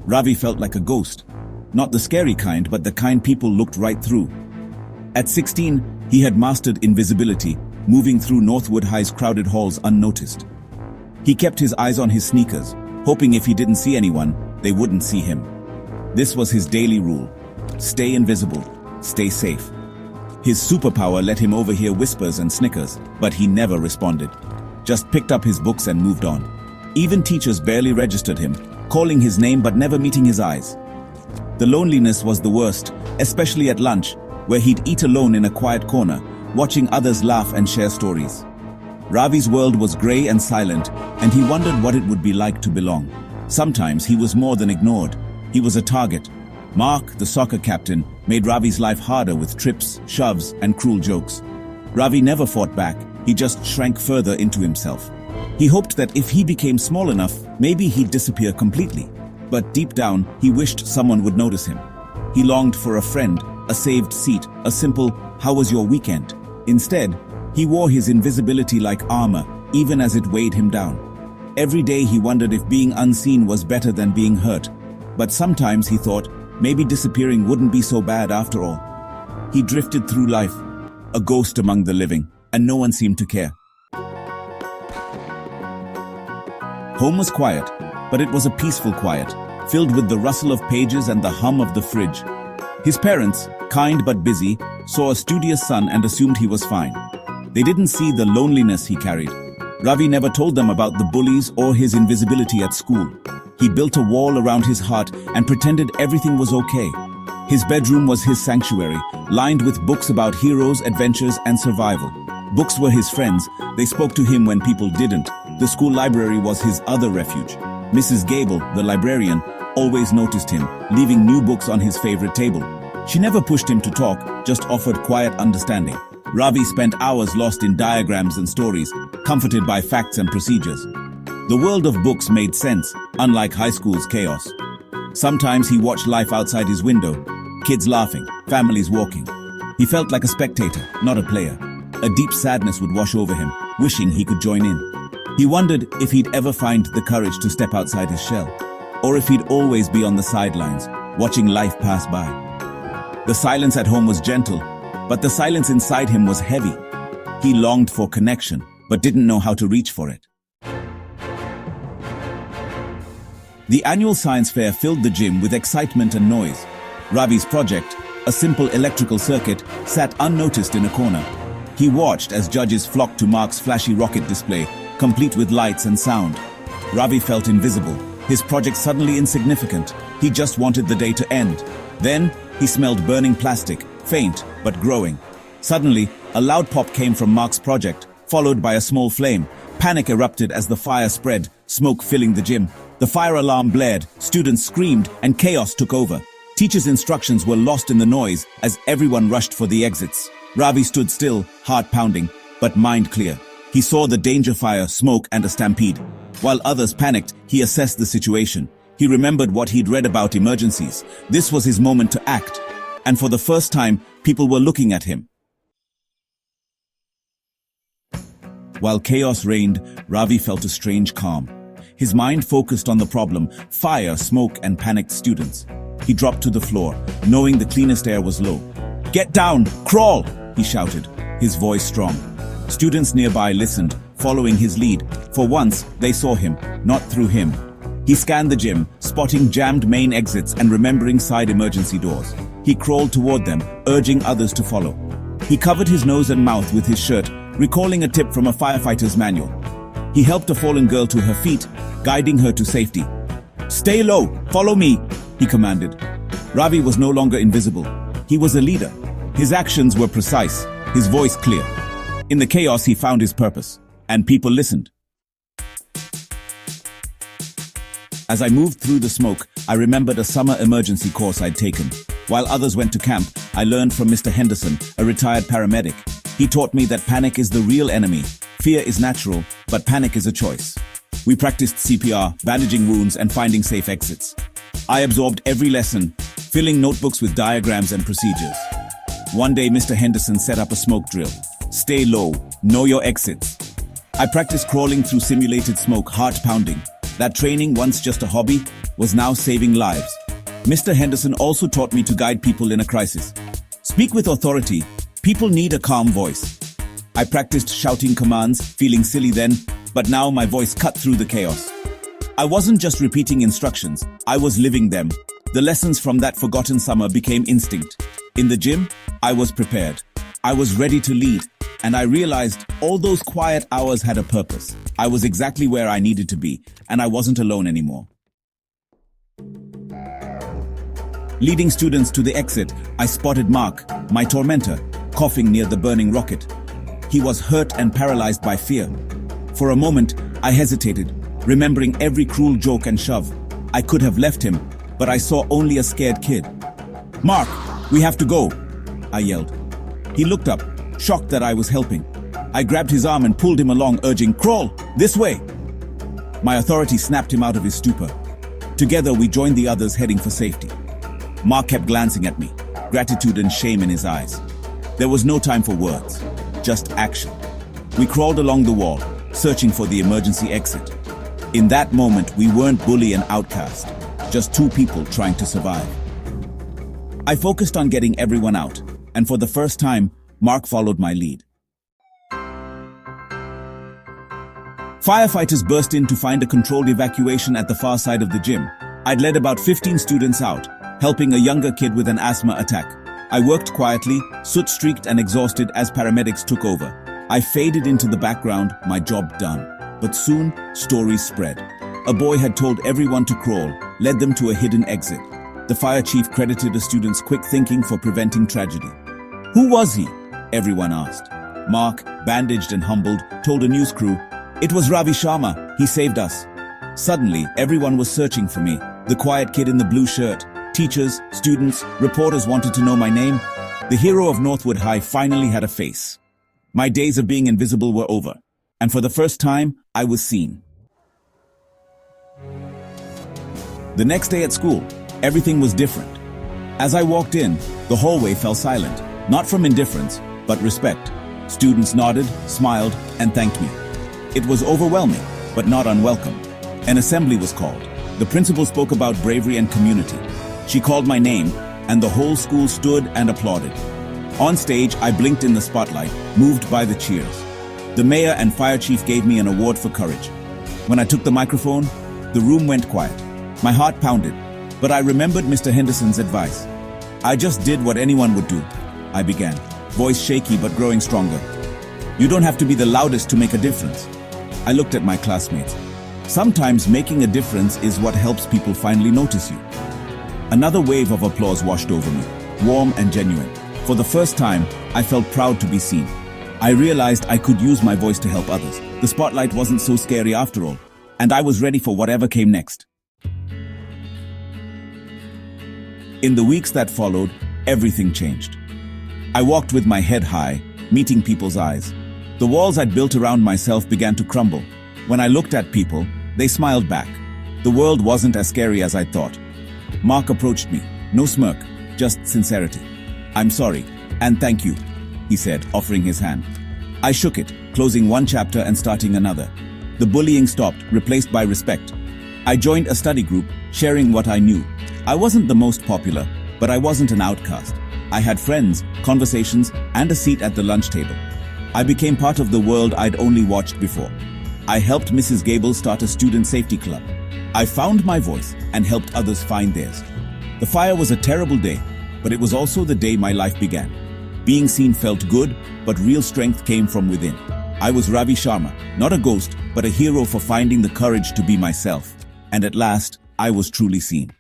Ravi felt like a ghost. Not the scary kind, but the kind people looked right through. At 16, he had mastered invisibility, moving through Northwood High's crowded halls unnoticed. He kept his eyes on his sneakers, hoping if he didn't see anyone, they wouldn't see him. This was his daily rule. Stay invisible, stay safe. His superpower let him overhear whispers and snickers, but he never responded. Just picked up his books and moved on. Even teachers barely registered him, calling his name but never meeting his eyes. The loneliness was the worst, especially at lunch, where he'd eat alone in a quiet corner, watching others laugh and share stories. Ravi's world was grey and silent, and he wondered what it would be like to belong. Sometimes he was more than ignored. He was a target. Mark, the soccer captain, made Ravi's life harder with trips, shoves, and cruel jokes. Ravi never fought back, he just shrank further into himself. He hoped that if he became small enough, maybe he'd disappear completely. But deep down, he wished someone would notice him. He longed for a friend, a saved seat, a simple, "How was your weekend?" Instead, he wore his invisibility like armor, even as it weighed him down. Every day he wondered if being unseen was better than being hurt. But sometimes he thought, maybe disappearing wouldn't be so bad after all. He drifted through life, a ghost among the living, and no one seemed to care. Home was quiet, but it was a peaceful quiet, filled with the rustle of pages and the hum of the fridge. His parents, kind but busy, saw a studious son and assumed he was fine. They didn't see the loneliness he carried. Ravi never told them about the bullies or his invisibility at school. He built a wall around his heart and pretended everything was okay. His bedroom was his sanctuary, lined with books about heroes, adventures, and survival. Books were his friends. They spoke to him when people didn't. The school library was his other refuge. Mrs. Gable, the librarian, always noticed him, leaving new books on his favorite table. She never pushed him to talk, just offered quiet understanding. Ravi spent hours lost in diagrams and stories, comforted by facts and procedures. The world of books made sense, unlike high school's chaos. Sometimes he watched life outside his window, kids laughing, families walking. He felt like a spectator, not a player. A deep sadness would wash over him, wishing he could join in. He wondered if he'd ever find the courage to step outside his shell, or if he'd always be on the sidelines, watching life pass by. The silence at home was gentle, but the silence inside him was heavy. He longed for connection, but didn't know how to reach for it. The annual science fair filled the gym with excitement and noise. Ravi's project, a simple electrical circuit, sat unnoticed in a corner. He watched as judges flocked to Mark's flashy rocket display, complete with lights and sound. Ravi felt invisible, his project suddenly insignificant. He just wanted the day to end. Then, he smelled burning plastic, faint but growing. Suddenly, a loud pop came from Mark's project, followed by a small flame. Panic erupted as the fire spread, smoke filling the gym. The fire alarm blared, students screamed, and chaos took over. Teachers' instructions were lost in the noise as everyone rushed for the exits. Ravi stood still, heart pounding, but mind clear. He saw the danger fire, smoke, and a stampede. While others panicked, he assessed the situation. He remembered what he'd read about emergencies. This was his moment to act. And for the first time, people were looking at him. While chaos reigned, Ravi felt a strange calm. His mind focused on the problem, fire, smoke, and panicked students. He dropped to the floor, knowing the cleanest air was low. "Get down! Crawl!" he shouted, his voice strong. Students nearby listened, following his lead. For once, they saw him, not through him. He scanned the gym, spotting jammed main exits and remembering side emergency doors. He crawled toward them, urging others to follow. He covered his nose and mouth with his shirt, recalling a tip from a firefighter's manual. He helped a fallen girl to her feet, guiding her to safety. "Stay low, follow me," he commanded. Ravi was no longer invisible. He was a leader. His actions were precise, his voice clear. In the chaos, he found his purpose, and people listened. As I moved through the smoke, I remembered a summer emergency course I'd taken. While others went to camp, I learned from Mr. Henderson, a retired paramedic. He taught me that panic is the real enemy. Fear is natural, but panic is a choice. We practiced CPR, bandaging wounds, and finding safe exits. I absorbed every lesson, filling notebooks with diagrams and procedures. One day, Mr. Henderson set up a smoke drill. Stay low, know your exits. I practiced crawling through simulated smoke, heart pounding. That training, once just a hobby, was now saving lives. Mr. Henderson also taught me to guide people in a crisis. Speak with authority. People need a calm voice. I practiced shouting commands, feeling silly then, but now my voice cut through the chaos. I wasn't just repeating instructions, I was living them. The lessons from that forgotten summer became instinct. In the gym, I was prepared. I was ready to lead, and I realized all those quiet hours had a purpose. I was exactly where I needed to be, and I wasn't alone anymore. Leading students to the exit, I spotted Mark, my tormentor, coughing near the burning rocket. He was hurt and paralyzed by fear. For a moment, I hesitated, remembering every cruel joke and shove. I could have left him, but I saw only a scared kid. "Mark, we have to go," I yelled. He looked up, shocked that I was helping. I grabbed his arm and pulled him along, urging, "Crawl, this way." My authority snapped him out of his stupor. Together, we joined the others heading for safety. Mark kept glancing at me, gratitude and shame in his eyes. There was no time for words, just action. We crawled along the wall, searching for the emergency exit. In that moment, we weren't bully and outcast, just two people trying to survive. I focused on getting everyone out, and for the first time, Mark followed my lead. Firefighters burst in to find a controlled evacuation at the far side of the gym. I'd led about 15 students out, helping a younger kid with an asthma attack. I worked quietly, soot-streaked and exhausted as paramedics took over. I faded into the background, my job done. But soon, stories spread. A boy had told everyone to crawl, led them to a hidden exit. The fire chief credited a student's quick thinking for preventing tragedy. "Who was he?" everyone asked. Mark, bandaged and humbled, told a news crew, "It was Ravi Sharma, he saved us." Suddenly, everyone was searching for me. The quiet kid in the blue shirt. Teachers, students, reporters wanted to know my name. The hero of Northwood High finally had a face. My days of being invisible were over, and for the first time, I was seen. The next day at school, everything was different. As I walked in, the hallway fell silent, not from indifference, but respect. Students nodded, smiled, and thanked me. It was overwhelming, but not unwelcome. An assembly was called. The principal spoke about bravery and community. She called my name, and the whole school stood and applauded. On stage, I blinked in the spotlight, moved by the cheers. The mayor and fire chief gave me an award for courage. When I took the microphone, the room went quiet. My heart pounded, but I remembered Mr. Henderson's advice. "I just did what anyone would do," I began, voice shaky but growing stronger. "You don't have to be the loudest to make a difference." I looked at my classmates. Sometimes making a difference is what helps people finally notice you. Another wave of applause washed over me, warm and genuine. For the first time, I felt proud to be seen. I realized I could use my voice to help others. The spotlight wasn't so scary after all, and I was ready for whatever came next. In the weeks that followed, everything changed. I walked with my head high, meeting people's eyes. The walls I'd built around myself began to crumble. When I looked at people, they smiled back. The world wasn't as scary as I thought. Mark approached me, no smirk, just sincerity. "I'm sorry, and thank you," he said, offering his hand. I shook it, closing one chapter and starting another. The bullying stopped, replaced by respect. I joined a study group, sharing what I knew. I wasn't the most popular, but I wasn't an outcast. I had friends, conversations, and a seat at the lunch table. I became part of the world I'd only watched before. I helped Mrs. Gable start a student safety club. I found my voice and helped others find theirs. The fire was a terrible day, but it was also the day my life began. Being seen felt good, but real strength came from within. I was Ravi Sharma, not a ghost, but a hero for finding the courage to be myself. And at last, I was truly seen.